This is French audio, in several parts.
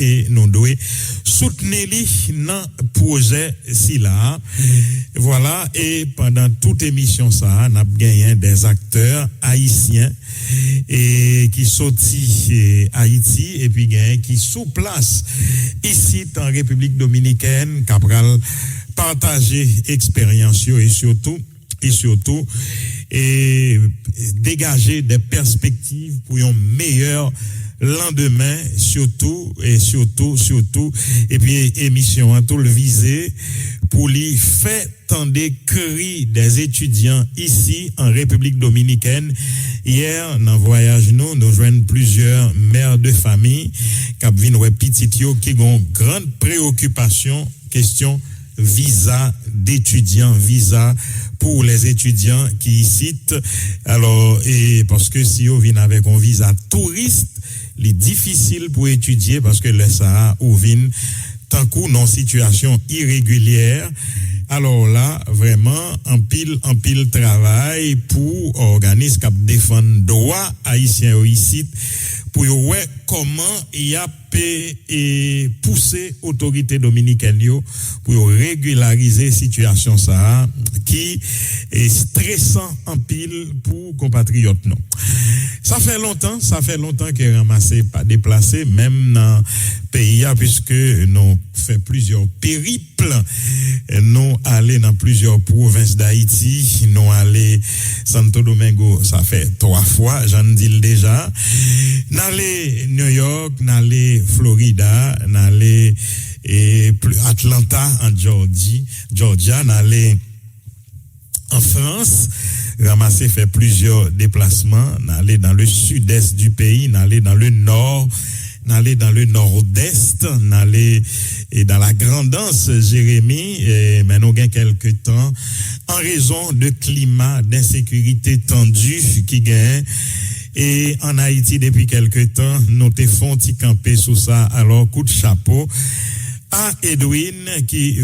et nous devons soutenir dans projet si là. Voilà, et pendant toute émission ça, nous avons gagné des acteurs haïtiens et qui sorti Haïti et puis qui sous place ici en République dominicaine, Capral partager expérience et surtout dégager des perspectives pour un meilleur lendemain surtout et puis émission en tout le visé pour lui faire tendre cri des étudiants ici en République dominicaine. Hier dans voyage nous joignent plusieurs mères de famille qui viennent ouais petit yo qui ont grande préoccupation question visa d'étudiants, visa pour les étudiants qui ici. Alors, et parce que si on vient avec un visa touriste, il est difficile pour étudier parce que le Sahara ou vient tant coup non situation irrégulière. Alors là, vraiment, en pile travail pour organisme qui défendre droit haïtien ici pour ouais comment il a et pousser autorité dominicaine pour régulariser situation ça qui est stressant en pile pour compatriotes non. Ça fait longtemps que ramassé pas déplacé même dans pays puisque nous fait plusieurs périples, nous aller dans plusieurs provinces d'Haïti, nous aller Santo Domingo, ça fait 3 fois, j'en dis déjà, n'aller New York, n'aller Florida, n'aller Atlanta en Georgia, n'aller en France, ramasser fait plusieurs déplacements, n'aller dans le sud-est du pays, n'aller dans le nord, n'aller dans le nord-est, n'aller dans la grandance Jérémie, mais nous avons quelques temps en raison de climat d'insécurité tendue qui gagne. Et en Haïti, depuis quelque temps, nous te font y camper sous ça. Alors, coup de chapeau à Edwin qui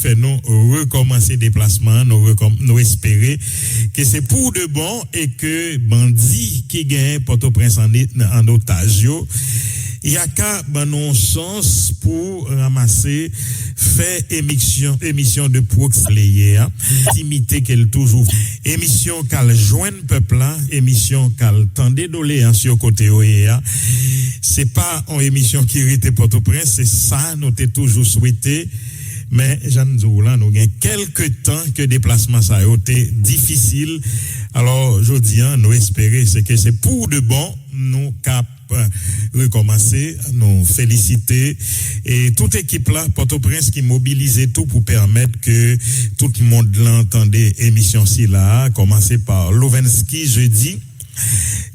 fait nous recommencer déplacement, nous espérer que c'est pour de bon et que bandit qui gagne Port-au-Prince en otage, il y a qu'à bon sens pour ramasser, faire émission de proximité, intimité qu'elle toujours, émission qu'elle joigne peuple là, émission qu'elle tendait doléances sur côté OEA. C'est pas une émission qui était Port-au-Prince, c'est ça, nous t'ai toujours souhaité. Mais, Jean là, nous avons quelques temps que déplacement ça a été difficile. Alors, je dis, nous espérer, c'est que c'est pour de bon, nous cap recommencer, nous féliciter et toute équipe là, Port-au-Prince qui mobilisait tout pour permettre que tout le monde l'entendait émission si là, commencer par Lovensky jeudi.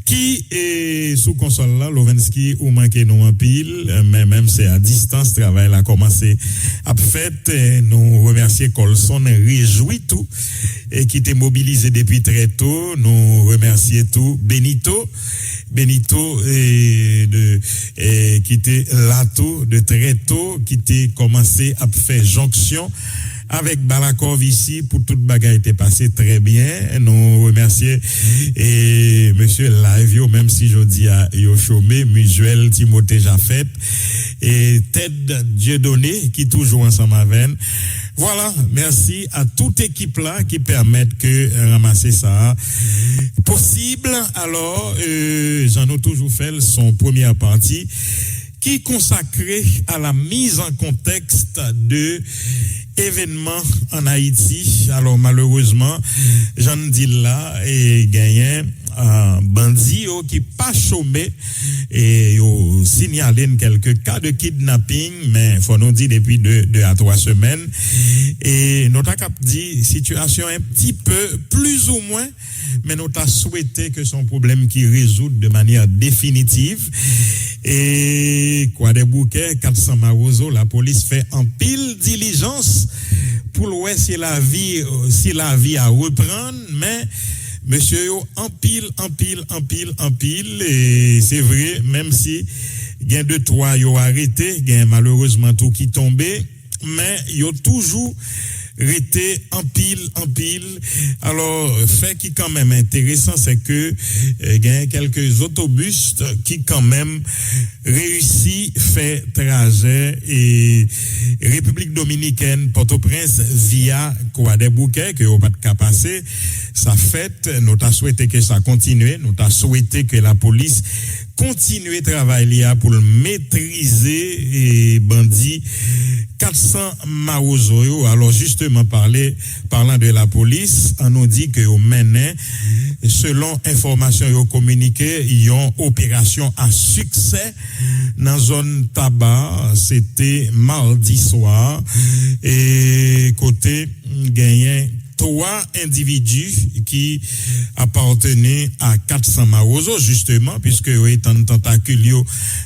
Qui est sous console là, Lovensky ou manqué nous en pile, mais même c'est à distance, travail a commencé à fait, nous remercier Colson, réjouit tout, et qui était mobilisé depuis très tôt, nous remercier tout, Benito, qui était là tout, de très tôt, qui était commencé à faire jonction, avec Balakov ici pour toute bagaille était passé très bien. Nous remercions et monsieur Live même si je dis à yo chômé Musuel Timothée Jaffet et Ted Dieudonné qui toujours ensemble avec. Voilà, merci à toute équipe là qui permettent que ramasser ça possible. Alors j'en ai toujours fait son première partie qui est consacrée à la mise en contexte de événements en Haïti. Alors malheureusement, j'en dis là et gagné bandit qui pas chômé et signalé quelques cas de kidnapping, mais faut nous dire depuis 2 à 3 semaines et nous t'a dit situation un petit peu plus ou moins, mais nous t'a souhaité que son problème qui résout de manière définitive. Et quoi des bouquets 400 Marozo, la police fait en pile diligence pour voir si la vie a reprendre, mais monsieur en pile et c'est vrai même si gain de 3 yo arrêté, gain malheureusement tout qui tombé, mais yo toujours Rété en pile. Alors, fait qui quand même intéressant, c'est que il y a quelques autobus qui quand même réussit fait trajet et République Dominicaine, Port-au-Prince via Croix-des-Bouquets que on pas de cas passer. Ça fait, nous t'a souhaité que ça continue, nous t'a souhaité que la police continue travailler pour le maîtriser et bandit 400 marozo. Alors justement parlant de la police, on nous dit que au Ménin, selon information communiquée, ils ont opération à succès dans zone tabac. C'était mardi soir et côté gagné 3 individus qui appartenaient à 400 marozo, justement, puisque étant tentacule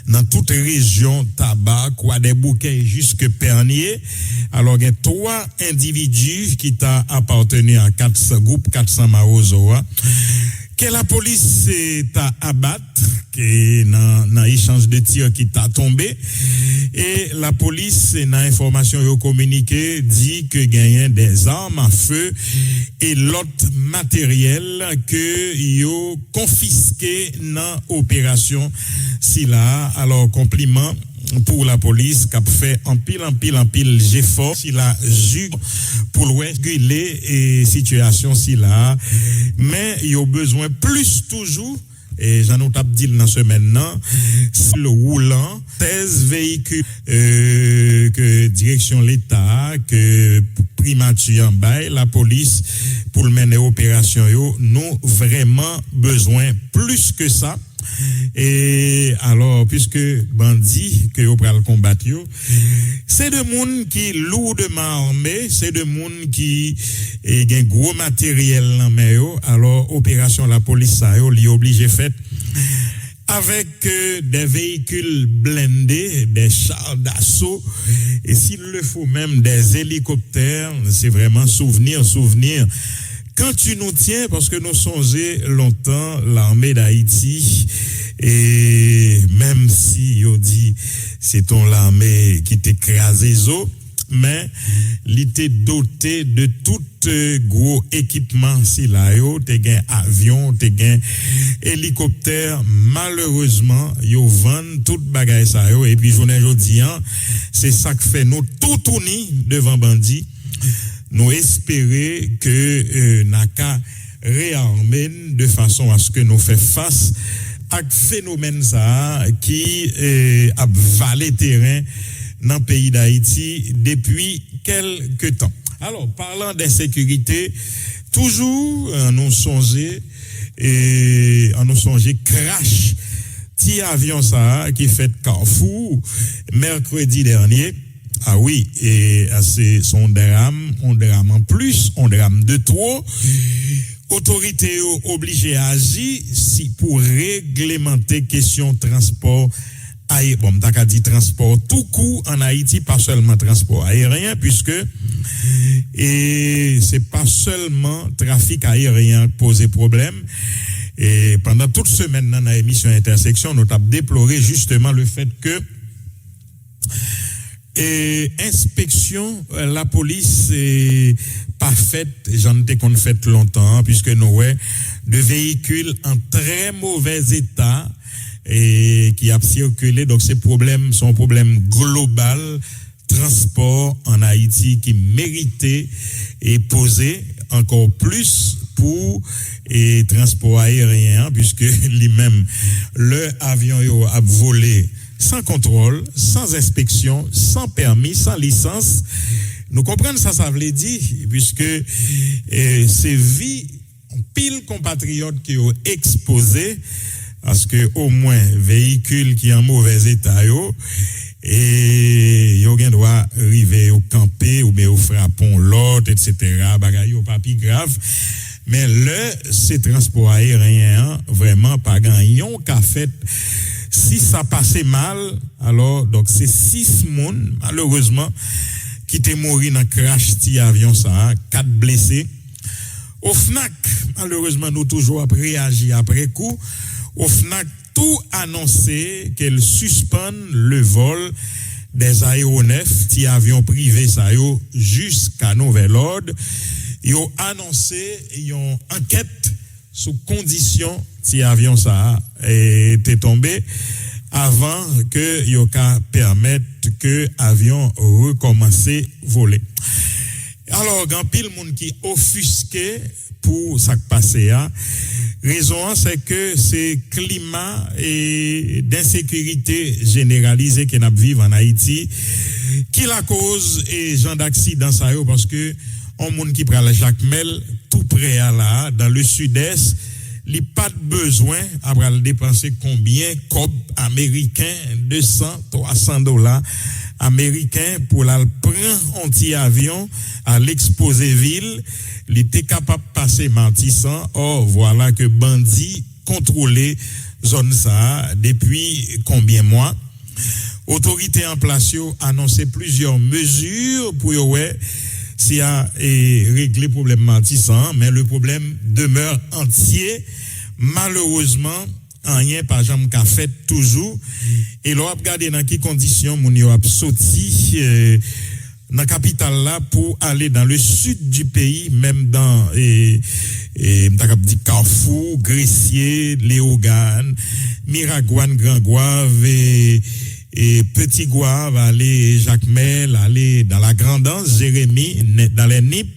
dans toute région tabac, Croix-des-Bouquets jusque Pernier. Alors, il y a 3 individus qui appartenaient à 400 groupes 400 marozo. Que la police t'a abattu, que dans échange de tirs qui t'a tombé, et la police, dans information communiquée, dit que gagne des armes à feu et l'autre matériel que yo confisqué dans opération si là. Alors, compliment pour la police qui a fait en pile j'ai fort si la jus pour réguler et situation si là, mais il y a besoin plus toujours. Et j'en ai dit dans ce maintenant, le roulant, 16 véhicules que direction l'État, que primature en bail, la police, pour le mener opération, nous vraiment besoin plus que ça. Et alors, puisque bandit que vous pral combattre, c'est de monde qui lourdement armé, c'est de monde qui a gros matériel en main. Alors, opération la police, ça li obligé fait avec des véhicules blindés, des chars d'assaut, et s'il le faut même des hélicoptères. C'est vraiment souvenir. Quand tu nous tiens, parce que nous songeons longtemps l'armée d'Haïti, et même si on dit c'est ton l'armée qui t'écrase les os, mais il était doté de tout gros équipement si là yo, t'es gain avion, t'es gain hélicoptère, malheureusement yo vend toute bagaille ça yo, et puis journée jodi c'est ça que fait nous tout tourner devant bandit. Nous espérer que Naka réarmer de façon à ce que nous fait face à phénomène ça qui a valé terrain dans le pays d'Haïti depuis quelque temps. Alors, parlant d'insécurité, toujours nous songer crash petit avion ça qui fait Carrefour mercredi dernier. Ah oui, et c'est son drame en plus, on drame de trop. Autorité obligée à agir si pour réglementer question transport aérien. Bon, t'as qu'à dire transport tout court en Haïti, pas seulement transport aérien, puisque et c'est pas seulement trafic aérien qui pose problème. Et pendant toute semaine dans l'émission Intersection, nous avons déploré justement le fait que inspection, la police est pas faite, j'en ai qu'on fait longtemps, puisque nous avons de véhicules en très mauvais état et qui a circulé. Donc c'est un problème global, transport en Haïti qui méritait et posé encore plus pour et transport aérien, puisque lui-même le avion a volé sans contrôle, sans inspection, sans permis, sans licence. Nous comprenons ça veut dire, puisque c'est vie pile compatriotes qui ont exposé, parce que au moins véhicule qui en mauvais état et yo gen doit arriver au camper ou bien au frappon l'autre, etc. Bagay yo pas pi grave. Mais c'est transport aérien vraiment pas gagnon qu'a fait. Si ça passait mal, alors donc c'est 6 moun malheureusement qui t'est mort dans crash ti avion ça, 4 blessés. Au FNAC, malheureusement nous toujours réagi après coup. Au FNAC tout annoncé qu'elle suspend le vol des aéronefs, ti avions privés ça yo jusqu'à nouvel ordre, yo annoncé une enquête sous condition ti avion ça était tombé avant que yo ka permettre que avion recommencer voler. Alors, grand pile monde qui offusqué pour ça qui passé a. Raison c'est que c'est climat et d'insécurité généralisée que nous vivons en Haïti qui la cause et genre d'accident ça yo parce que on monde qui prend la Jacmel tout près à là dans le sud-est, il pas de besoin après le dépenser combien cop américain 200-300 $ américains pour la prendre un petit avion à l'exposé ville, il était capable de passer Martissant. Or voilà que bandits contrôlé zone ça depuis combien mois. Autorité en place yo annoncé plusieurs mesures pour si a régler problème Martissant, mais le problème demeure entier. Malheureusement, rien pas jamais qu'a fait toujours. Et l'on a regardé dans quelles conditions moun yo a sorti dans la capitale là pour aller dans le sud du pays, même dans Carrefour, Gressier, Léogane, Miragouane, Grand Gouave et Petit Gouave, aller Jacmel, aller dans la Grandance, Jérémie, dans les NIP,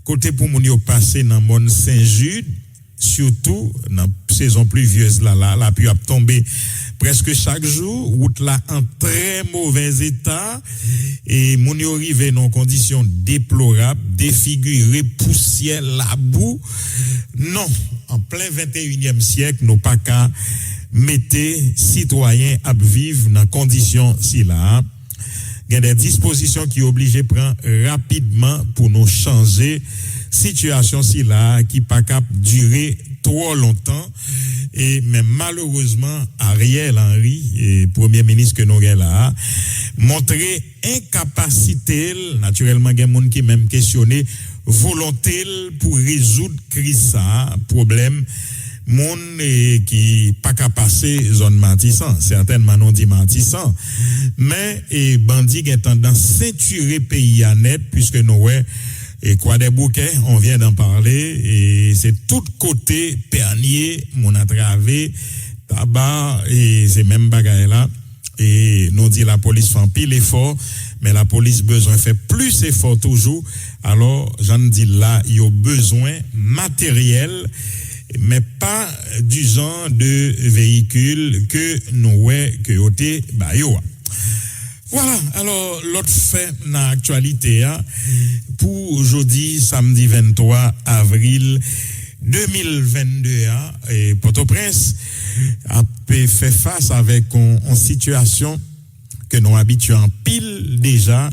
côté pour moun yo passer dans Mont Saint-Jude, surtout dans la saison pluvieuse là, la pluie a tombé presque chaque jour, route là en très mauvais état et moun yo rive dans conditions déplorables, défiguré, poussière, la boue. Non, en plein 21e siècle, nous pas qu'à mettre citoyens à vivre dans conditions si là. Il y a des dispositions qui obligent prendre rapidement pour nous changer situation si là qui pas cap durer trop longtemps et mais malheureusement Ariel Henry premier ministre que nous là montrer incapacité naturellement il y a monde qui même questionner volonté pour résoudre crise ça problème monde qui pas qu'à passer zone Martissant certainement non dit Martissant mais bandit a tendance ceinturer pays à net puisque nous et quoi des bouquets, on vient d'en parler, et c'est tout côté pernier, mon attravé, tabac, et c'est même bagaille là. Et nous dit la police fait un pile effort, mais la police besoin fait plus effort toujours. Alors, j'en dis là, il y a besoin matériel, mais pas du genre de véhicule que nous que yoté bah yo. Voilà, alors l'autre fait dans l'actualité pour aujourd'hui samedi 23 avril 2022 et Port-au-Prince a fait face avec une situation que nous habituons en pile déjà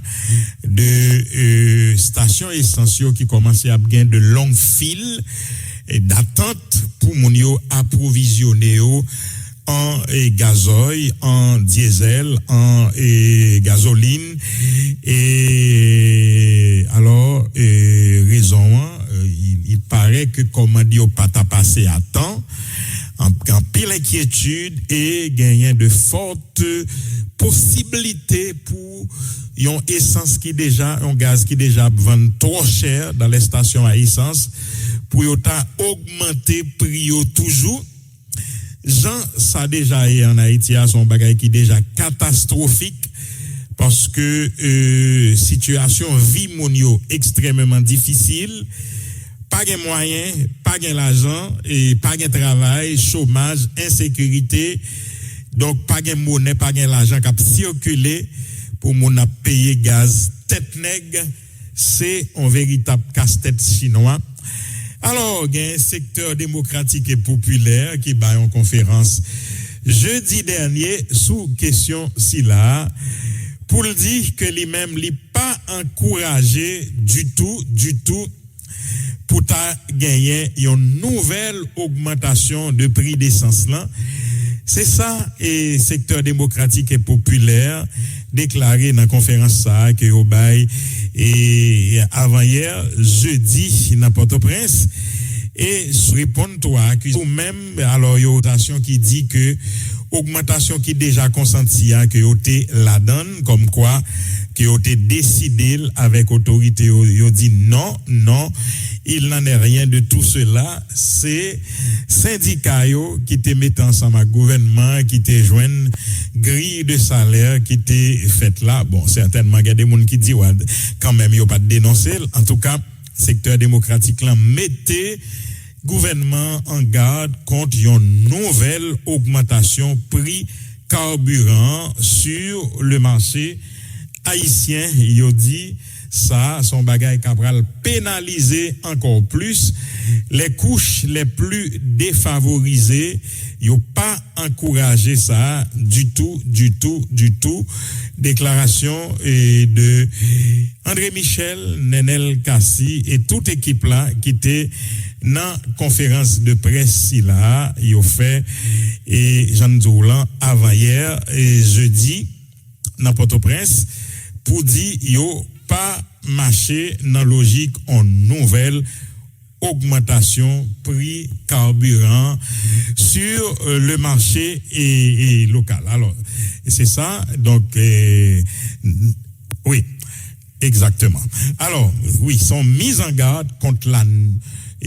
de stations essentielles qui commençaient à gagner de longues files d'attente pour mon yo approvisionner en gazoil, en diesel, en gasoline et alors raison il paraît que comment dire pas ta passer à temps en pile inquiétude et gagner de fortes possibilités pour un essence qui déjà un gaz qui déjà vend trop cher dans les stations à essence pour augmenter prix toujours. Jean, ça déjà est en Haïti, son bagage qui déjà catastrophique parce que situation vie monio extrêmement difficile, pas de moyens, pas de l'argent et pas de travail, chômage, insécurité, donc pas de monnaie, pas de l'argent qui a circulé pour mon payer gaz tête nègre, c'est un véritable casse-tête chinois. Alors, il y a un secteur démocratique et populaire qui bat en conférence jeudi dernier sous question si là pour le dire que lui-même n'est pas encouragé du tout pour ta gagner une nouvelle augmentation de prix d'essence là. C'est ça et secteur démocratique et populaire déclaré dans la conférence ça que au bail et avant hier jeudi dans Port-au-Prince et répondre toi ou même alors il y a une notation qui dit que augmentation qui déjà consentie que yoté la donne comme quoi que yoté décidé avec autorité yo dit non il n'en est rien de tout cela c'est syndicat yo qui te mettent ensemble avec gouvernement qui te joignent grille de salaire qui te fait là bon certainement il y a des monde qui dit ouais, quand même yo pas dénoncer en tout cas secteur démocratique là mettez gouvernement en garde contre une nouvelle augmentation prix carburant sur le marché haïtien. Il dit ça, son bagage capral pénaliser encore plus les couches les plus défavorisées. Il n'a pas encouragé ça du tout. Déclaration de André Michel, Nenel Kassi et toute équipe là qui était dans conférence de presse là, il a fait et Jean Doulan avant hier et jeudi dans Port-au-Prince pour dire yo pas marché dans logique en nouvelle augmentation prix carburant sur le marché et local. Alors, c'est ça donc oui, exactement. Alors, oui, sont mis en garde contre la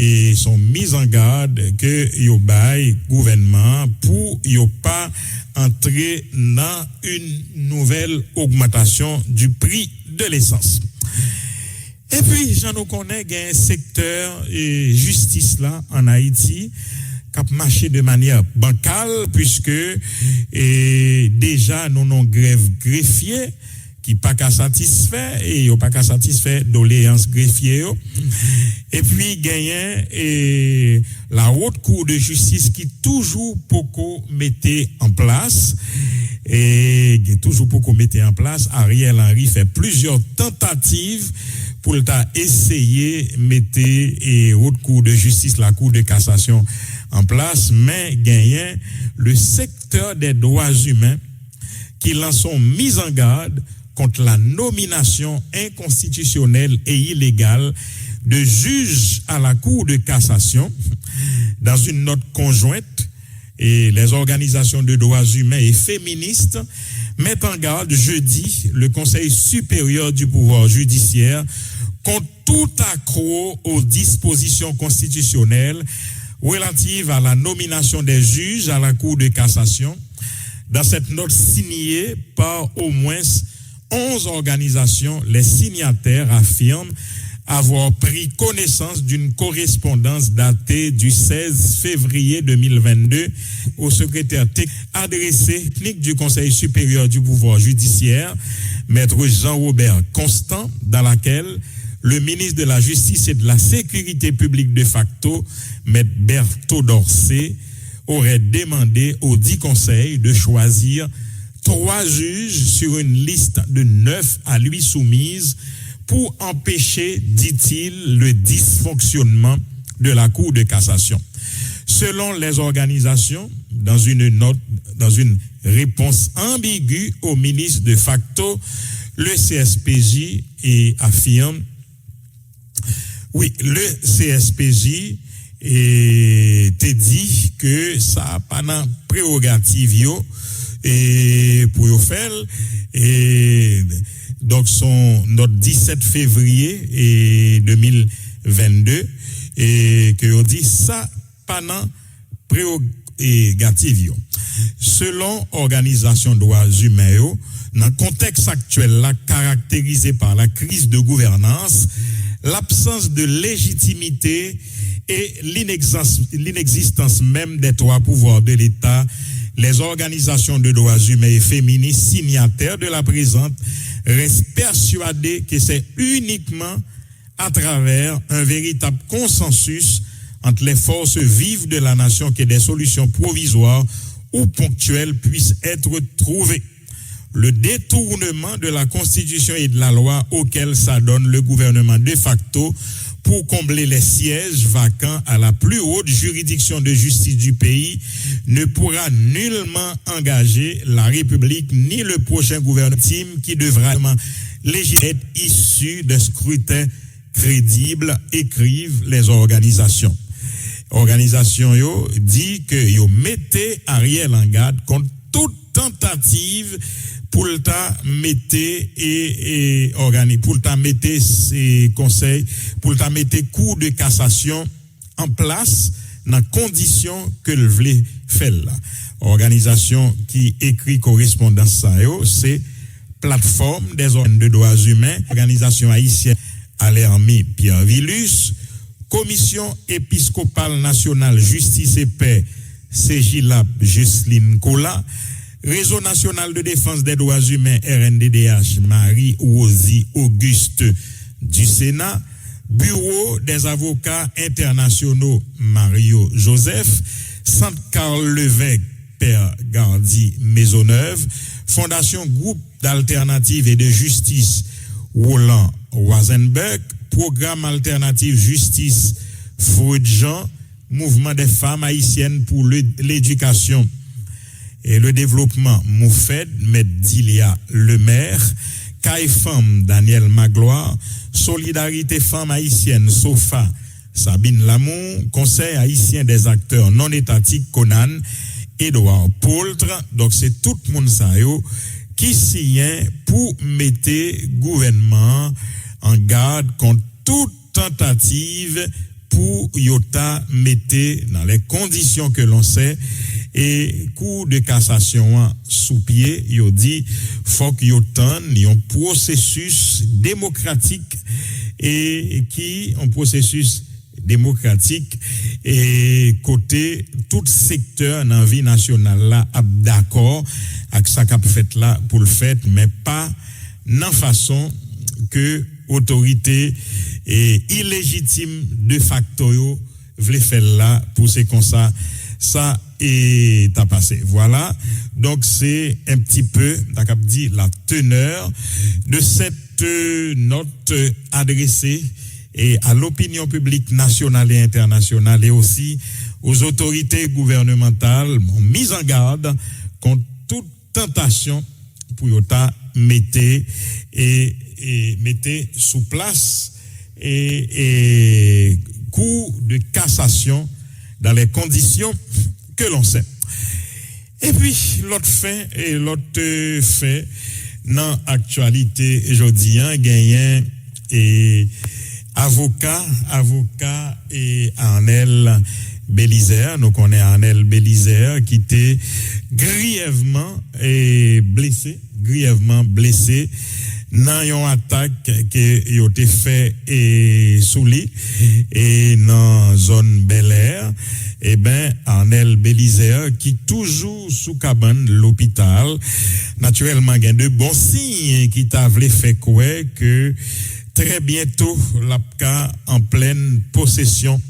et sont mis en garde que yo bail gouvernement pour yo pas entrer dans une nouvelle augmentation du prix de l'essence. Et puis j'en nous connais un secteur justice là en Haïti qui a marché de manière bancale puisque déjà nous avons grève greffier qui pas qu'à satisfaire et yo pas qu'à satisfaire doléances greffier et puis gagné et la haute cour de justice qui toujours beaucoup mettait en place et toujours beaucoup mettait en place Ariel Henry fait plusieurs tentatives pour essayer mettre et haute cour de justice la cour de cassation en place mais gagné le secteur des droits humains qui l'en sont mis en garde contre la nomination inconstitutionnelle et illégale de juges à la Cour de cassation. Dans une note conjointe, et les organisations de droits humains et féministes mettent en garde jeudi le Conseil supérieur du pouvoir judiciaire contre tout accroc aux dispositions constitutionnelles relatives à la nomination des juges à la Cour de cassation. Dans cette note signée par au moins 11 organisations, les signataires affirment avoir pris connaissance d'une correspondance datée du 16 février 2022 au secrétaire adressé du Conseil supérieur du pouvoir judiciaire, maître Jean-Robert Constant, dans laquelle le ministre de la Justice et de la Sécurité publique de facto, maître Berthaud Dorsey, aurait demandé au dit conseil de choisir 3 juges sur une liste de 9 à lui soumises pour empêcher, dit-il, le dysfonctionnement de la Cour de cassation. Selon les organisations, dans une réponse ambiguë au ministre de facto, le CSPJ affirme, oui, le CSPJ te dit que ça n'a pas de prérogative et pour yo faire et donc son notre 17 février 2022 et que on dit ça pendant prérogative selon organisation droits humains dans le contexte actuel là caractérisé par la crise de gouvernance, l'absence de légitimité et l'inexistence même des 3 pouvoirs de l'État, les organisations de droits humains et féministes signataires de la présente restent persuadées que c'est uniquement à travers un véritable consensus entre les forces vives de la nation que des solutions provisoires ou ponctuelles puissent être trouvées. Le détournement de la Constitution et de la loi auquel s'adonne le gouvernement de facto pour combler les sièges vacants à la plus haute juridiction de justice du pays ne pourra nullement engager la République ni le prochain gouvernement qui devra être issu de scrutins crédibles, écrivent les organisations. Organisation yo dit que yo mettez Ariel en garde contre toute tentative pour le mettre et organiser, pour le mettre ces conseils, pour le mettre cours de cassation en place dans conditions que le voulait faire là. Organisation qui écrit correspondance ça c'est plateforme des organes de droits humains, organisation haïtienne Alermi Pierre Villus, commission épiscopale nationale justice et paix CJLAP Jocelyne Kola, réseau national de défense des droits humains RNDDH Marie-Rosie Auguste du Sénat, bureau des avocats internationaux Mario Joseph, Centre Carl Levesque Père Gardi Maisonneuve, Fondation Groupe d'Alternative et de Justice Roland Wazenberg, Programme Alternative Justice Freud Jean, Mouvement des femmes haïtiennes pour l'éducation et le développement Moufed, Medilia Lemaire, CAIFAM Daniel Magloire, Solidarité Femmes Haïtiennes Sofa Sabine Lamont, Conseil haïtien des acteurs non étatiques Conan Edouard Poultre. Donc c'est tout le monde ça qui signe pour mettre gouvernement en garde contre toute tentative pour yota mettre dans les conditions que l'on sait et cour de cassation sous pied yo dit faut que yotan un processus démocratique et qui un processus démocratique et côté tout secteur dans vie nationale là d'accord avec ça qu'a fait là pour le fait mais pas dans façon que autorité et illégitime de facto yo vle faire là pour c'est comme ça est à passé. Voilà. Donc c'est un petit peu t'as dit la teneur de cette note adressée et à l'opinion publique nationale et internationale et aussi aux autorités gouvernementales mise en garde contre toute tentation pour yota mettez sous place et cours de cassation dans les conditions que l'on sait. Et puis l'autre fait dans actualité aujourd'hui gagnant et avocat et Arnel Bélizer, nous connaissons Arnel Bélizer qui était grièvement blessé dans une attaque qui a été faite sous lui et dans zone Bel Air. Eh ben Arnel Bélizer qui toujours sous cabane l'hôpital naturellement il y a de bons signes qui t'a fait quoi que très bientôt l'APCA en pleine possession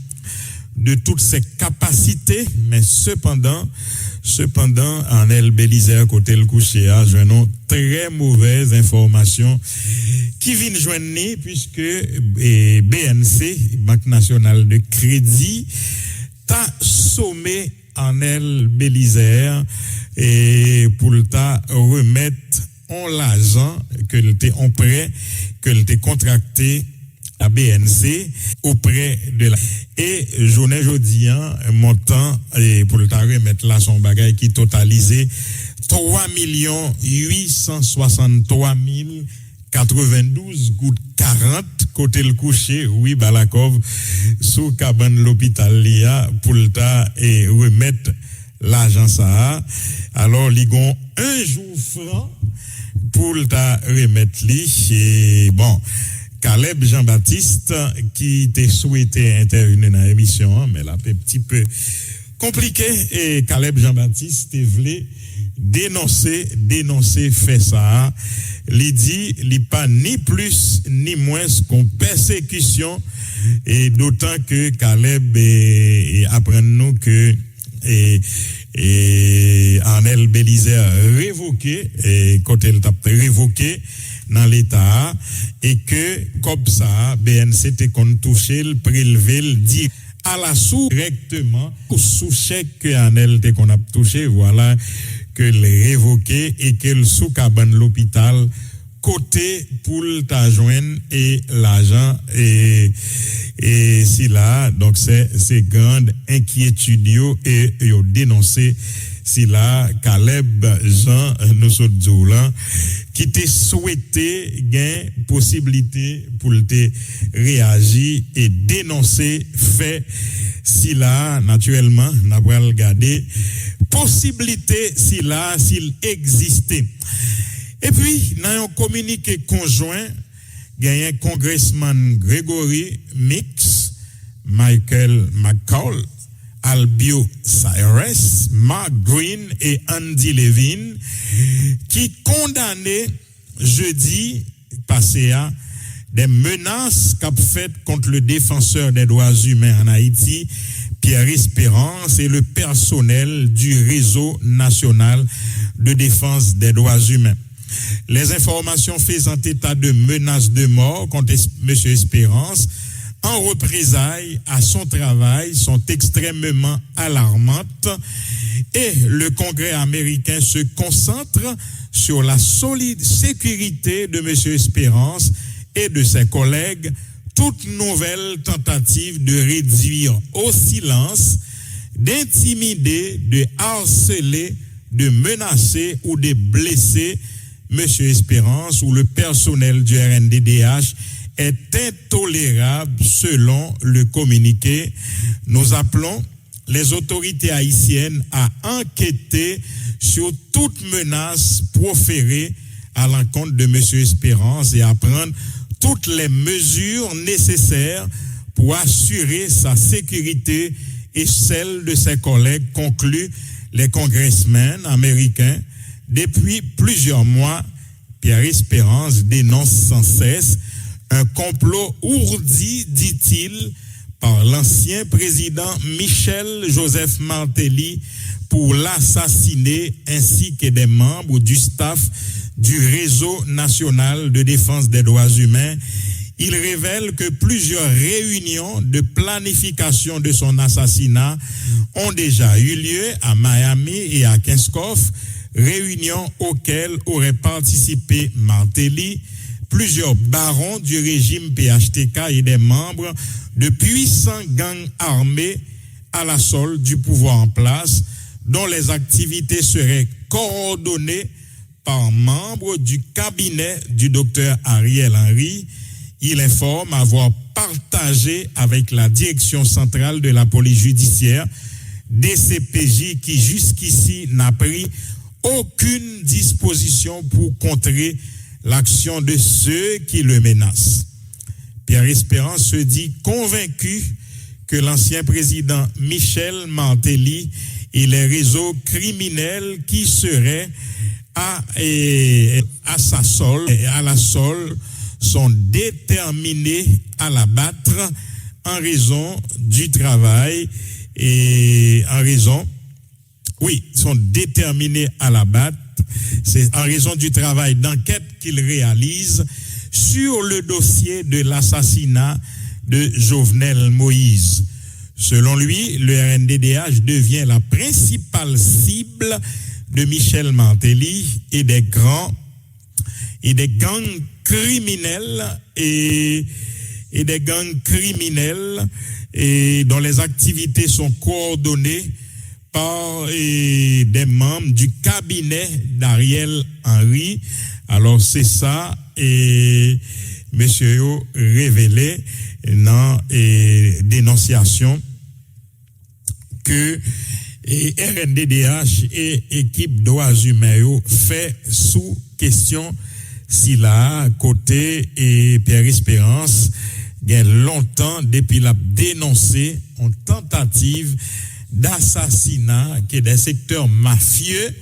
de toutes ses capacités mais cependant Arnel Bélizer côté le coucher a joint très mauvaise information qui vient joindre puisque BNC Banque nationale de crédit t'a sommé Arnel Bélizer et pour le ta remettre en l'argent que l'était en prêt que l'était contracté à BNC auprès de la et journée jeudi montant et pour le ta remettre là son bagage qui totalisait 3 863 gouttes 40 côté le coucher oui Balakov sous cabane l'hôpital lia pour le ta et remettre l'argent ça alors ligon un jour franc pour le ta remettre li et bon Caleb Jean-Baptiste qui t'a souhaité intervenir dans l'émission mais là un petit peu compliqué et Caleb Jean-Baptiste voulait dénoncer fait ça il dit il pas ni plus ni moins qu'une persécution et d'autant que Caleb apprend nous que Arnel Bélizer révoqué et côté le t'a révoqué dans l'état et que comme ça BNC te qu'on toucher le prélever le dit à la sous directement sous chèque que Arnel te qu'on a touché voilà que le révoqué et que le sous cabane l'hôpital côté pour ta joindre et l'argent et si là donc c'est grande inquiétude et yo dénoncer si là Caleb Jean Nosodjoula qui t'a souhaité gain possibilité pour te réagir et dénoncer fait si là naturellement n'a pas regarder possibilité si là s'il existait. Et puis dans un communiqué conjoint gagnant congressman Gregory Mix, Michael McCall, Albio Cyrus, Mark Green et Andy Levin qui condamnaient jeudi passé à des menaces qu'a faites contre le défenseur des droits humains en Haïti, Pierre Espérance, et le personnel du réseau national de défense des droits humains. Les informations faisant état de menaces de mort contre M. Espérance en représailles à son travail sont extrêmement alarmantes et le Congrès américain se concentre sur la solide sécurité de M. Espérance et de ses collègues. Toute nouvelle tentative de réduire au silence, d'intimider, de harceler, de menacer ou de blesser M. Espérance ou le personnel du RNDDH est intolérable selon le communiqué. Nous appelons les autorités haïtiennes à enquêter sur toute menace proférée à l'encontre de M. Espérance et à prendre toutes les mesures nécessaires pour assurer sa sécurité et celle de ses collègues, conclut les congressmen américains. Depuis plusieurs mois, Pierre Espérance dénonce sans cesse un complot ourdi, dit-il, par l'ancien président Michel Joseph Martelly pour l'assassiner ainsi que des membres du staff du réseau national de défense des droits humains. Il révèle que plusieurs réunions de planification de son assassinat ont déjà eu lieu à Miami et à Kingscoff, réunions auxquelles auraient participé Martelly, plusieurs barons du régime PHTK et des membres de puissants gangs armés à la solde du pouvoir en place, dont les activités seraient coordonnées par membres du cabinet du docteur Ariel Henry. Il informe avoir partagé avec la direction centrale de la police judiciaire DCPJ qui jusqu'ici n'a pris aucune disposition pour contrer l'action de ceux qui le menacent. Pierre Espérance se dit convaincu que l'ancien président Michel Martelly et les réseaux criminels qui seraient à la solde sont déterminés à l'abattre en raison du travail sont déterminés à l'abattre. C'est en raison du travail d'enquête qu'ils réalisent sur le dossier de l'assassinat de Jovenel Moïse. Selon lui, le RNDDH devient la principale cible de Michel Martelly et des gangs criminels et dont les activités sont coordonnées par des membres du cabinet d'Ariel Henry. Alors c'est ça et monsieur yo révélé dans dénonciation que RNDDH et équipe droits humains fait sous question si là côté et Pierre Espérance gain longtemps depuis la dénoncé en tentative d'assassinat qui est des secteurs mafieux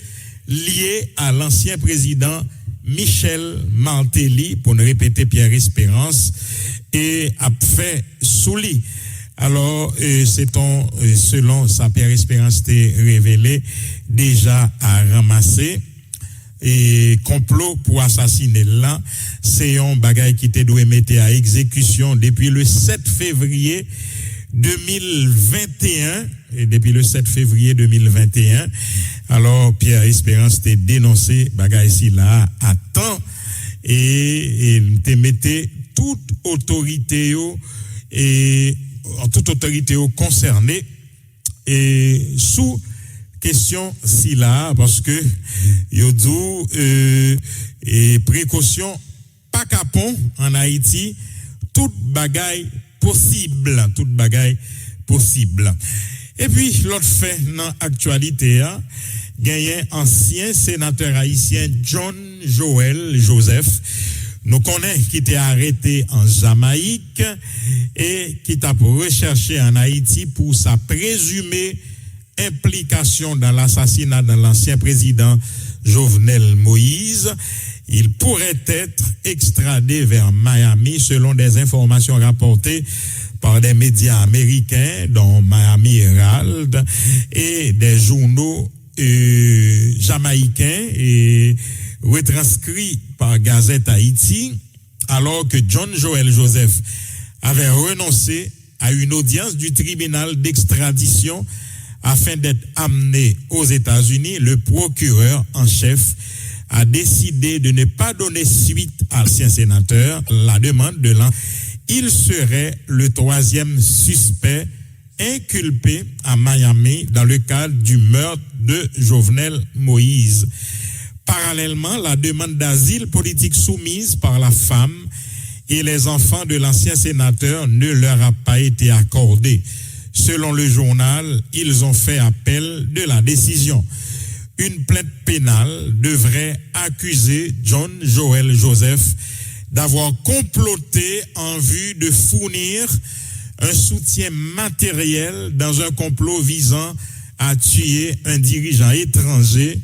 liés à l'ancien président Michel Martelly, pour ne répéter Pierre Espérance, et a fait souli. Alors, selon sa Pierre Espérance t'est révélé déjà à ramasser et complot pour assassiner là, c'est un bagage qui était doué mettre à exécution depuis le 7 février 2021 et depuis le 7 février 2021. Alors Pierre Espérance t'est dénoncé bagage ici là à temps et t'est metté toute autorité concernée et sous question si là parce que yo dit et précaution pas capon en Haïti toute bagaille possible et puis l'autre fait dans actualité a gagné ancien sénateur haïtien John Joel Joseph nous connaît qui était arrêté en Jamaïque et qui t'a recherché en Haïti pour sa présumée implication dans l'assassinat de l'ancien président Jovenel Moïse. Il pourrait être extradé vers Miami selon des informations rapportées par des médias américains dont Miami Herald et des journaux jamaïcains et retranscrits par Gazette Haïti, alors que John Joel Joseph avait renoncé à une audience du tribunal d'extradition afin d'être amené aux États-Unis. Le procureur en chef a décidé de ne pas donner suite à l'ancien sénateur. La demande de l'an, il serait le troisième suspect inculpé à Miami dans le cadre du meurtre de Jovenel Moïse. Parallèlement, la demande d'asile politique soumise par la femme et les enfants de l'ancien sénateur ne leur a pas été accordée. Selon le journal, ils ont fait appel de la décision. Une plainte pénale devrait accuser John Joel Joseph d'avoir comploté en vue de fournir un soutien matériel dans un complot visant à tuer un dirigeant étranger.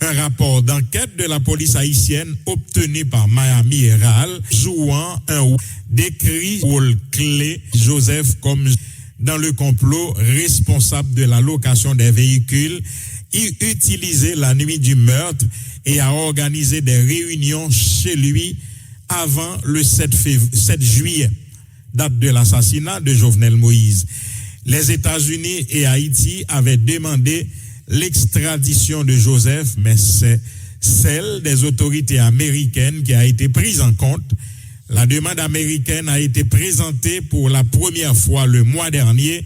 Un rapport d'enquête de la police haïtienne obtenu par Miami Herald jouant un rôle décrit rôle clé Joseph comme dans le complot responsable de la location des véhicules, il utilisait la nuit du meurtre et a organisé des réunions chez lui avant le 7 juillet, date de l'assassinat de Jovenel Moïse. Les États-Unis et Haïti avaient demandé l'extradition de Joseph, mais c'est celle des autorités américaines qui a été prise en compte. La demande américaine a été présentée pour la première fois le mois dernier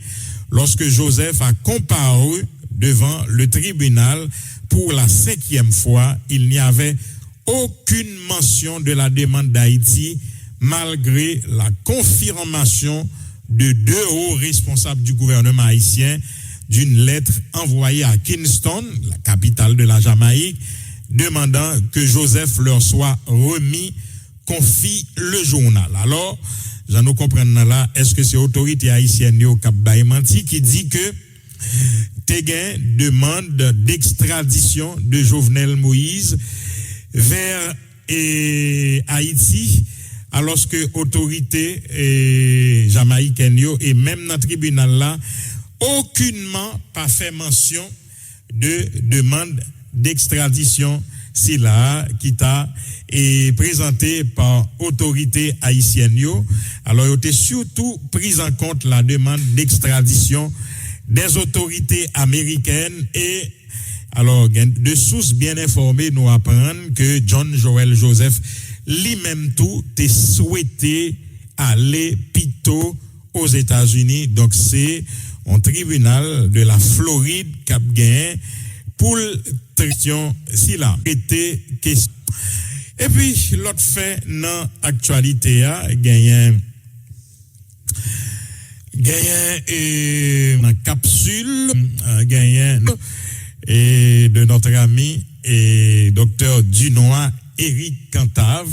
lorsque Joseph a comparu devant le tribunal pour la 5e fois. Il n'y avait aucune mention de la demande d'Haïti malgré la confirmation de 2 hauts responsables du gouvernement haïtien d'une lettre envoyée à Kingston, la capitale de la Jamaïque, demandant que Joseph leur soit remis, confie le journal. Alors, j'en nous comprendre là, est-ce que c'est autorité haïtienne au Cap Baïmanti qui dit que Téguin demande d'extradition de Jovenel Moïse vers Haïti, alors que autorité jamaïcaine et même dans le tribunal là, aucunement pas fait mention de demande d'extradition si là qui t'a présenté par autorité haïtienne. Alors il était surtout pris en compte la demande d'extradition des autorités américaines et alors de sources bien informées nous apprennent que John Joel Joseph lui-même tout est souhaité aller plutôt aux États-Unis. Donc c'est un tribunal de la Floride qui a gagné pour question si là était question. Et puis l'autre fait dans actualité a gagné une capsule gagné et de notre ami et docteur Dunois Éric Cantave,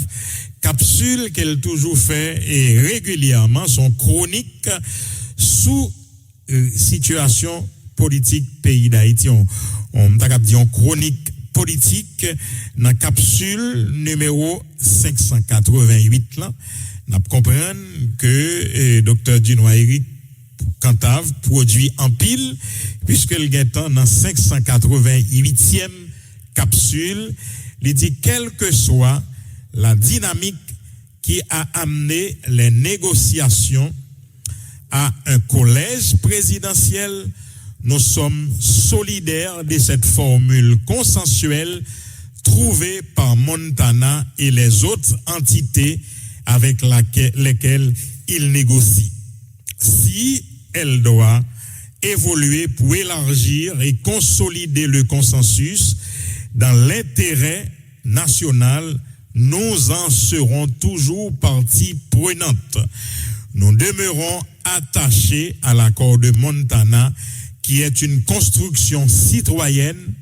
capsule qu'elle toujours fait et régulièrement son chronique sous situation politique pays d'Haïti. On t'a dit en chronique politique dans capsule numéro 588 là, n'a comprendre que docteur Dunois Éric Cantave produit en pile puisque le gagnant dans 588e capsule, il dit quelle que soit la dynamique qui a amené les négociations à un collège présidentiel, nous sommes solidaires de cette formule consensuelle trouvée par Montana et les autres entités avec lesquelles il négocie. Si elle doit évoluer pour élargir et consolider le consensus dans l'intérêt national. Nous en serons toujours partie prenante. Nous demeurons attachés à l'accord de Montana, qui est une construction citoyenne,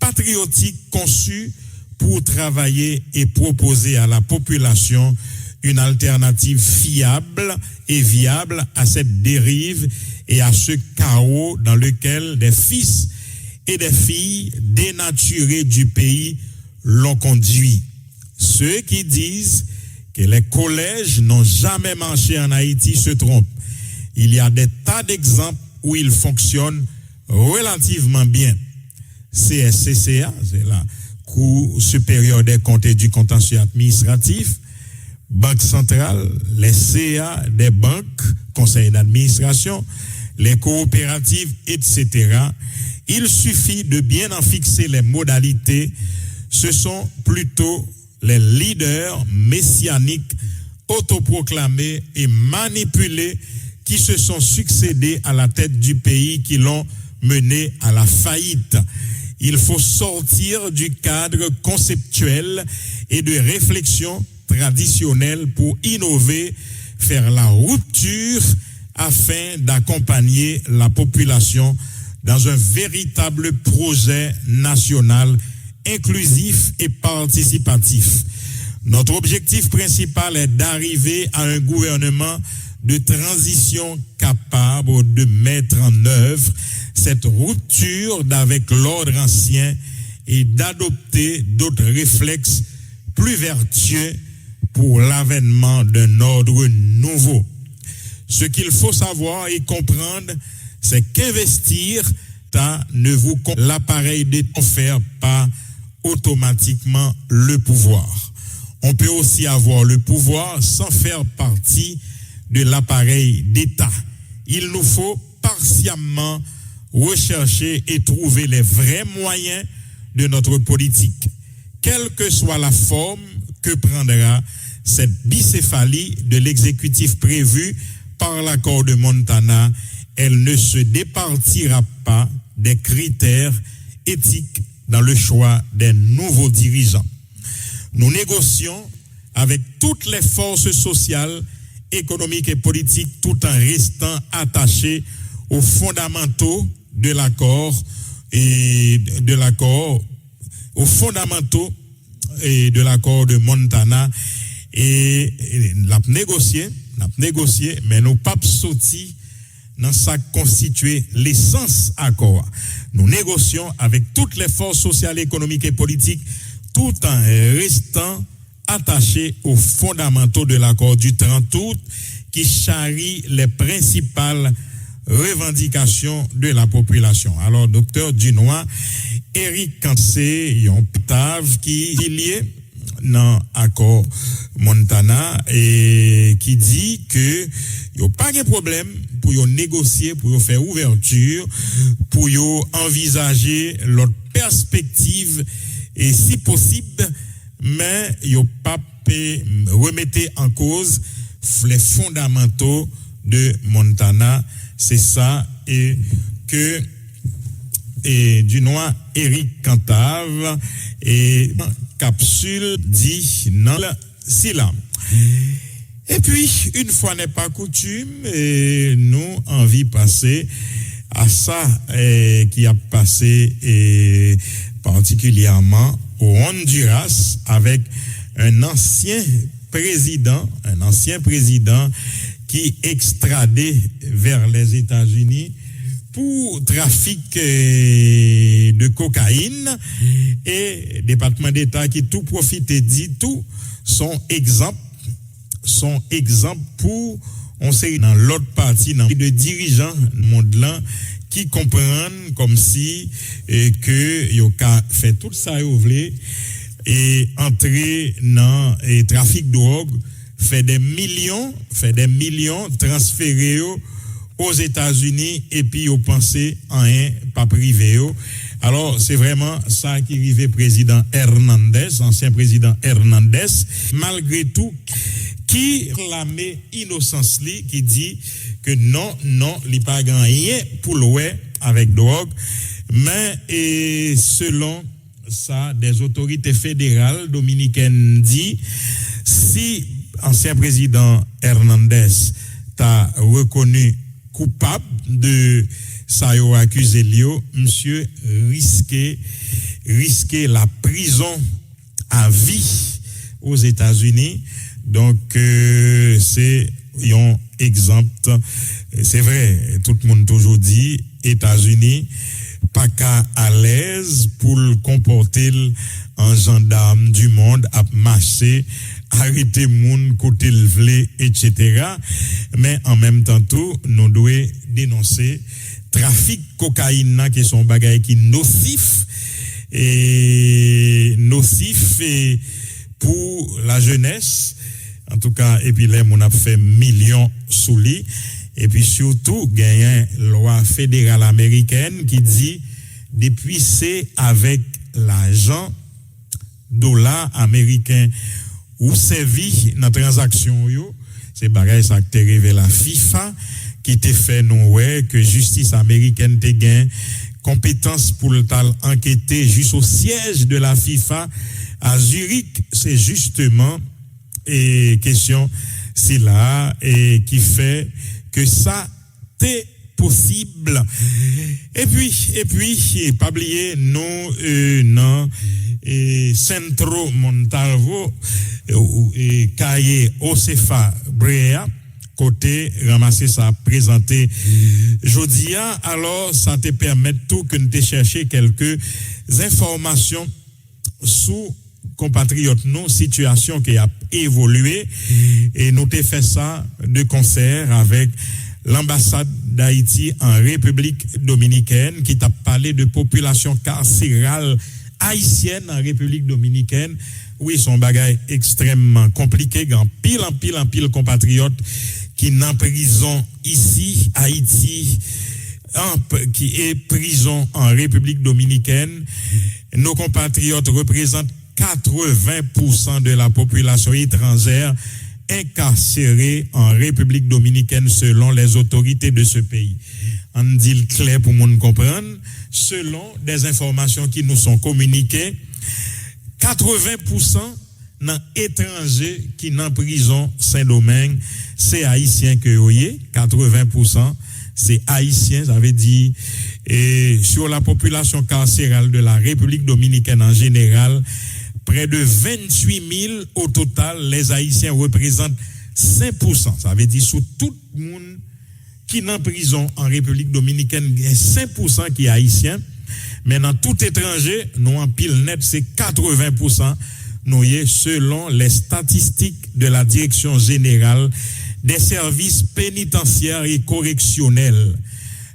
patriotique, conçue pour travailler et proposer à la population une alternative fiable et viable à cette dérive et à ce chaos dans lequel des fils et des filles dénaturés du pays l'ont conduit. Ceux qui disent que les collèges n'ont jamais marché en Haïti se trompent. Il y a des tas d'exemples où ils fonctionnent relativement bien. CSCCA, c'est la Cour supérieure des comptes et du contentieux administratif, Banque centrale, les CA des banques, conseil d'administration, les coopératives, etc. Il suffit de bien en fixer les modalités. Ce sont plutôt les leaders messianiques, autoproclamés et manipulés qui se sont succédés à la tête du pays qui l'ont mené à la faillite. Il faut sortir du cadre conceptuel et de réflexion traditionnelle pour innover, faire la rupture afin d'accompagner la population dans un véritable projet national inclusif et participatif. Notre objectif principal est d'arriver à un gouvernement de transition capable de mettre en œuvre cette rupture d'avec l'ordre ancien et d'adopter d'autres réflexes plus vertueux pour l'avènement d'un ordre nouveau. Ce qu'il faut savoir et comprendre, c'est qu'investir ne vous l'appareil ne confère pas automatiquement le pouvoir. On peut aussi avoir le pouvoir sans faire partie de l'appareil d'État. Il nous faut patiemment rechercher et trouver les vrais moyens de notre politique. Quelle que soit la forme que prendra cette bicéphalie de l'exécutif prévu par l'accord de Montana, elle ne se départira pas des critères éthiques dans le choix des nouveaux dirigeants. Nous négocions avec toutes les forces sociales, économiques et politiques tout en restant attachés aux fondamentaux de l'accord aux fondamentaux de l'accord de Montana et l'a négocié, mais nous pas sorti dans ça constituer l'essence accord. Nous négocions avec toutes les forces sociales, économiques et politiques tout en restant attachés aux fondamentaux de l'accord du 30 août qui charrie les principales revendications de la population. Alors, docteur Dunois, Eric Kansé, un octave qui est lié dans l'accord Montana et qui dit que il n'y a pas de problème pour négocier, pour faire ouverture, pour envisager l'autre perspective et si possible, mais il n'y a pas remettre en cause les fondamentaux de Montana. C'est ça et que Dunois Eric Cantave et capsule dit non sila. Et puis une fois n'est pas coutume, nous envie passer à ça qui a passé particulièrement au Honduras avec un ancien président qui extradé vers les États-Unis pour trafic de cocaïne et département d'État qui tout profite et dit tout sont exemples pour on sait dans l'autre partie dans de dirigeants monde là qui comprennent comme si que yo fait tout ça yo vle et entrer dans et trafic de drogue fait des millions transférés aux États-Unis et puis au pensé en un pas privé. Alors c'est vraiment ça qui arrivait président Hernandez, ancien président Hernandez, malgré tout qui réclamait innocence li qui dit que non, il n'y a pas rien pour l'oué avec drogue, mais et selon ça, des autorités fédérales dominicaines dit, si ancien président Hernandez t'a reconnu coupable de ça yo accusé Lio, monsieur risquer la prison à vie aux États-Unis. Donc c'est un exemple. C'est vrai, tout le monde toujours dit États-Unis pas qu'à à l'aise pour le comporter en gendarme du monde à marcher, arrêter moun côté le vle, etc. Mais en même temps tout, nous devons dénoncer trafic cocaïne qui sont bagaille qui nocif et pour la jeunesse en tout cas et puis là on a fait millions sous lit et puis surtout gagne une loi fédérale américaine qui dit depuis c'est avec l'argent dollar américain ou servi dans transaction yo c'est bagaille ça qui révèle la FIFA qui te fait nous ouais que justice américaine te gain compétence pour le tal enquêter juste au siège de la FIFA à Zurich. C'est justement et question c'est là et qui fait que ça t'est possible. Et puis pas oublier nous non et Centro Montalvo et Cahier Ocefa Brea côté ramasser ça présenter jodia alors ça te permet tout que nous te chercher quelques informations sous compatriotes nous situation qui a évolué et nous te fait ça de concert avec l'ambassade d'Haïti en République dominicaine qui t'a parlé de population carcérale haïtienne en République dominicaine. Oui, son bagage extrêmement compliqué, en pile compatriotes qui n'en prison ici, Haïti, qui est prison en République dominicaine. Nos compatriotes représentent 80% de la population étrangère incarcérée en République dominicaine selon les autorités de ce pays. On dit le clair pour nous comprendre, selon des informations qui nous sont communiquées, 80% dans étrangers qui dans prison Saint-Domingue, c'est haïtien que voyez, 80% c'est haïtien, ça veut dire et sur la population carcérale de la République dominicaine en général, près de 28 000 au total, les haïtiens représentent 5%. Ça veut dire sur tout le monde qui est en prison en République dominicaine, il y a 5% qui est haïtien. Mais dans tout étranger, nous en pile net, c'est 80%. Nous y est selon les statistiques de la Direction générale des services pénitentiaires et correctionnels.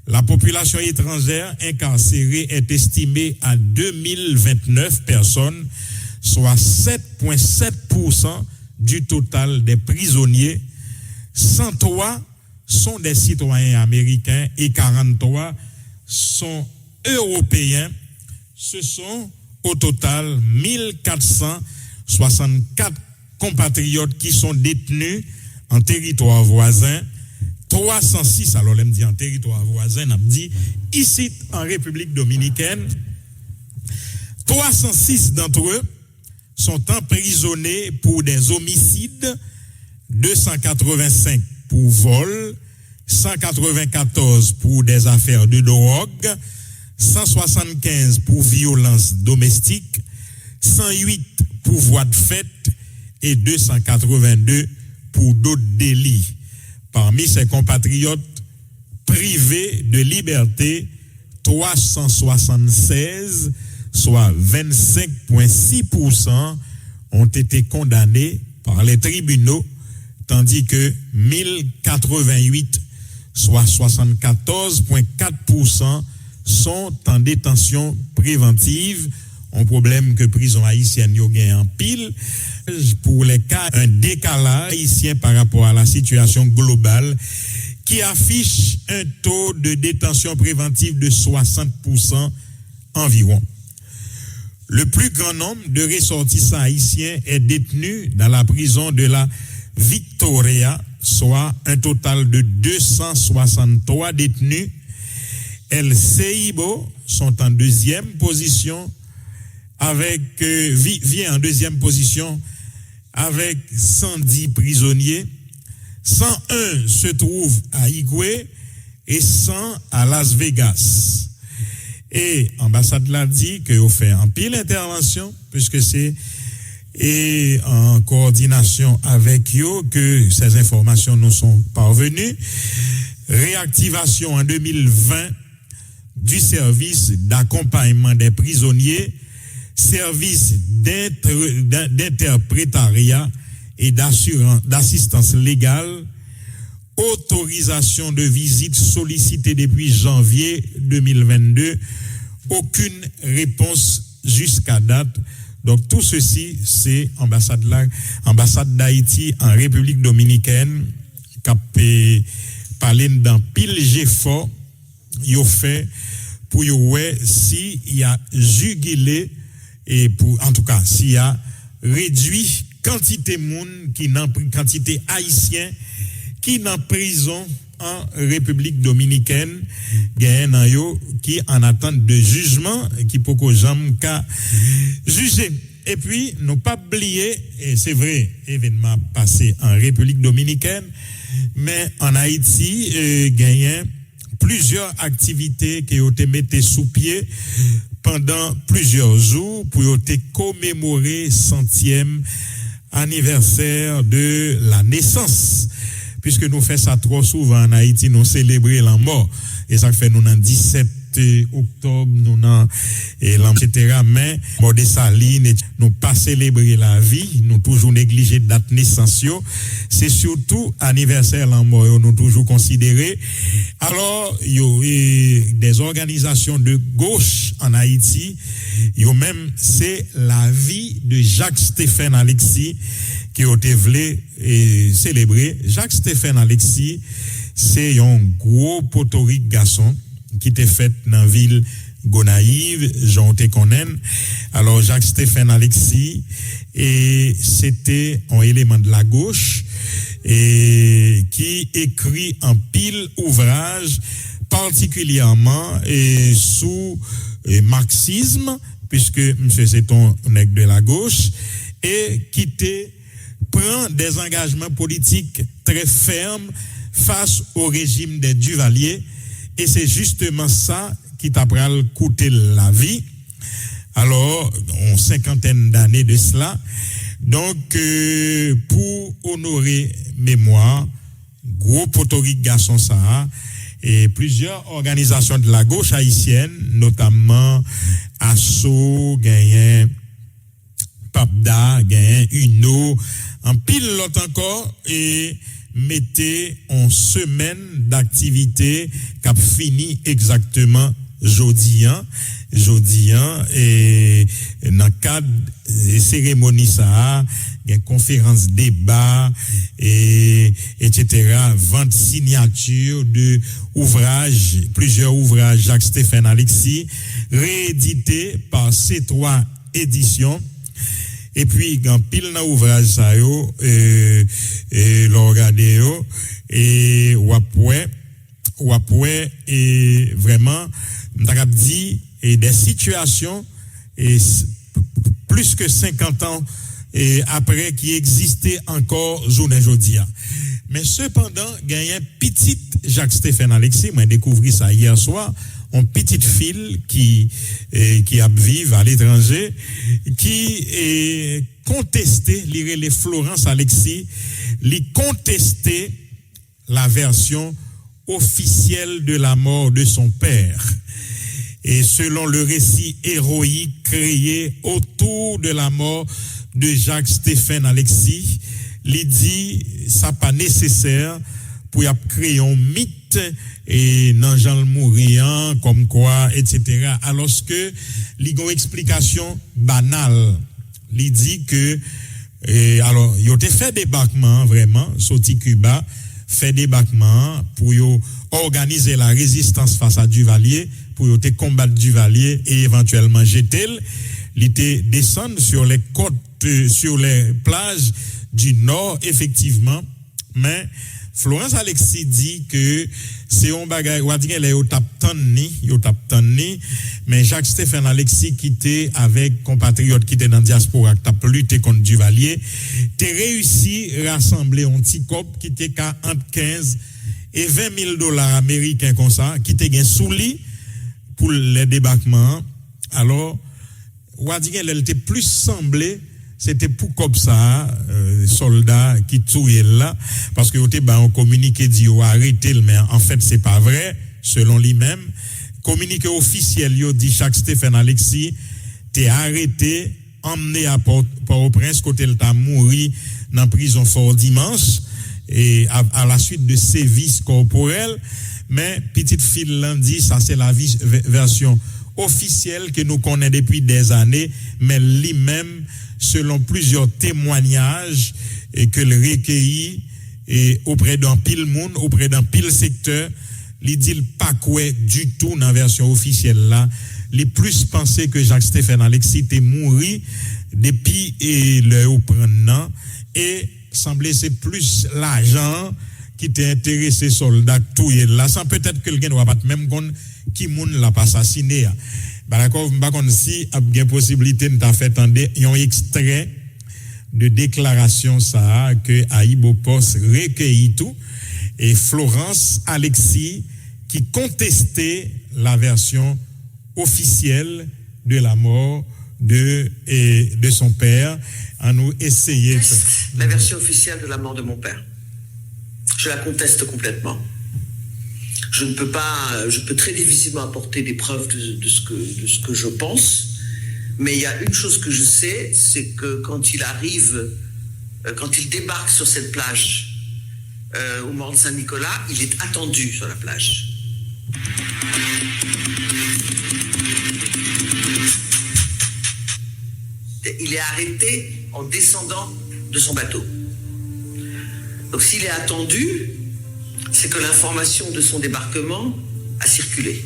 La population étrangère incarcérée est estimée à 2029 personnes, soit 7,7% du total des prisonniers. 103 sont des citoyens américains et 43 sont européens. Ce sont au total 1464 compatriotes qui sont détenus en territoire voisin. 306, alors on me dit en territoire voisin, on me dit ici en République dominicaine, 306 d'entre eux sont emprisonnés pour des homicides, 285 pour vol, 194 pour des affaires de drogue, 175 pour violence domestique, 108 pour voie de fait et 282 pour d'autres délits. Parmi ces compatriotes privés de liberté, 376, soit 25,6%, ont été condamnés par les tribunaux, tandis que 1088, soit 74,4%, sont en détention préventive. Un problème que prison haïtienne y a en pile. Pour les cas, un décalage haïtien par rapport à la situation globale qui affiche un taux de détention préventive de 60% environ. Le plus grand nombre de ressortissants haïtiens est détenu dans la prison de la Victoria soit un total de 263 détenus. El Seibo sont en deuxième position vient en deuxième position avec 110 prisonniers. 101 se trouvent à Higüey et 100 à Las Vegas. Et l'ambassade l'a dit qu'on fait en pile intervention, puisque c'est et en coordination avec eux que ces informations nous sont parvenues. Réactivation en 2020 du service d'accompagnement des prisonniers, service d'interprétariat et d'assistance légale, autorisation de visite sollicitée depuis janvier 2022, aucune réponse jusqu'à date. Donc tout ceci, c'est ambassade d'Haïti en République dominicaine qui a parlé dans pile fort, il fait pour ouais si il y a jugulé et pour en tout cas s'il y a réduit quantité monde qui n'en quantité haïtien qui dans prison en République dominicaine qui en attente de jugement qui pour que jamais qu'à juger. Et puis nous pas oublier, et c'est vrai, événement passé en République dominicaine, mais en Haïti gagnent plusieurs activités qui ont été mises sous pied pendant plusieurs jours pour commémorer 100e anniversaire de la naissance. Puisque nous faisons ça trop souvent en Haïti, nous célébrons la mort. Et ça fait nous dans 17 octobre, nous dans etc. Mais mort de Saline, nous pas célébrer la vie, nous toujours négliger date naissance. C'est surtout anniversaire la mort, nous toujours considéré. Alors, il y a des organisations de gauche en Haïti, même c'est la vie de Jacques-Stéphane Alexis qui ont été célébré. Jacques-Stéphane Alexis, c'est un gros potorique garçon qui était fait dans la ville Gonaïve, Jean Tekonen. Alors, Jacques-Stéphane Alexis, et c'était un élément de la gauche, et qui écrit en pile ouvrage, particulièrement sous marxisme, puisque monsieur c'est un nègre de la gauche, et qui prend des engagements politiques très fermes face au régime des Duvalier, et c'est justement ça qui t'a coûté la vie. Alors, en 50aine d'années de cela, donc pour honorer mémoire, gros potorique garçon ça, et plusieurs organisations de la gauche haïtienne, notamment ASSO, Gayen, PAPDA, Gayen, UNO, en pile l'autre encore, et mettez en semaine d'activité qui a fini exactement jeudi et dans le cadre de cérémonie ça une conférence débat et etc. vente signature de ouvrages, plusieurs ouvrages Jacques-Stéphane Alexis réédités par C3 éditions. Et puis, quand pile dans l'ouvrage, ça yo, l'on regarde yo, et wapoué, et vraiment, m't'a dit, et des situations, et plus que 50 ans, et après, qui existaient encore journée jodia. Mais cependant, il y a un petit Jacques-Stéphane Alexis, moi, j'ai découvert ça hier soir, une petite fille qui vivent à l'étranger, qui est contesté, les Florence Alexis, les contesté la version officielle de la mort de son père. Et selon le récit héroïque créé autour de la mort de Jacques-Stéphane Alexis, il dit ça pas nécessaire pour y créer un mythe et dans Jean le mourant comme quoi etc. alors que il y a une explication banale. Il dit que alors il a fait débarquement vraiment sorti Cuba, fait débarquement pour organiser la résistance face à Duvalier, pour combattre Duvalier et éventuellement jeter. Il était descendre sur les côtes sur les plages du nord effectivement. mais Florence Alexis dit que c'est un bagage, ou dire les tap tanni, mais Jacques-Stéphane Alexis qui était avec compatriotes qui étaient dans la diaspora, qui a lutté contre Duvalier, t'es réussi à rassembler un petit cop qui était qu'à entre 15 et 20 000 dollars américains comme ça, qui était sous lit pour les débarquements. Alors, ou dire elle était plus semblée. C'était pour comme ça, soldats qui tuaient là, parce que on communiqué dit arrêtez, mais en fait c'est pas vrai, selon lui-même. Communiqué officiel, il dit Jacques-Stéphane Alexis, t'es arrêté, emmené à Port-au-Prince, côté il t'a mouru dans prison fort dimanche, et à la suite de sévices corporels, mais petite fille dit, ça c'est la version officielle que nous connaissons depuis des années, mais lui-même, selon plusieurs témoignages et que le recueilli et auprès d'un pile monde, auprès d'un pile secteur, il dit pas quoi du tout dans la version officielle là, les plus pensé que Jacques-Stéphane Alexis était mort depuis le prenant et semblait c'est plus l'argent qui était intéressé soldat tout là, sans peut-être que quelqu'un ne va pas même compte qui moun l'a pas assassiné. D'accord, m'pa konn si a bien possibilité de t'a fait tendre un extrait de déclaration ça que Aïbo Post recueilli tout et Florence Alexis qui contestait la version officielle de la mort de son père en nous essayer la version officielle de la mort de mon père. Je la conteste complètement. Je peux très difficilement apporter des preuves de ce que je pense, mais il y a une chose que je sais, c'est que quand il débarque sur cette plage au Mont Saint-Nicolas, il est attendu sur la plage. Il est arrêté en descendant de son bateau. Donc s'il est attendu, c'est que l'information de son débarquement a circulé.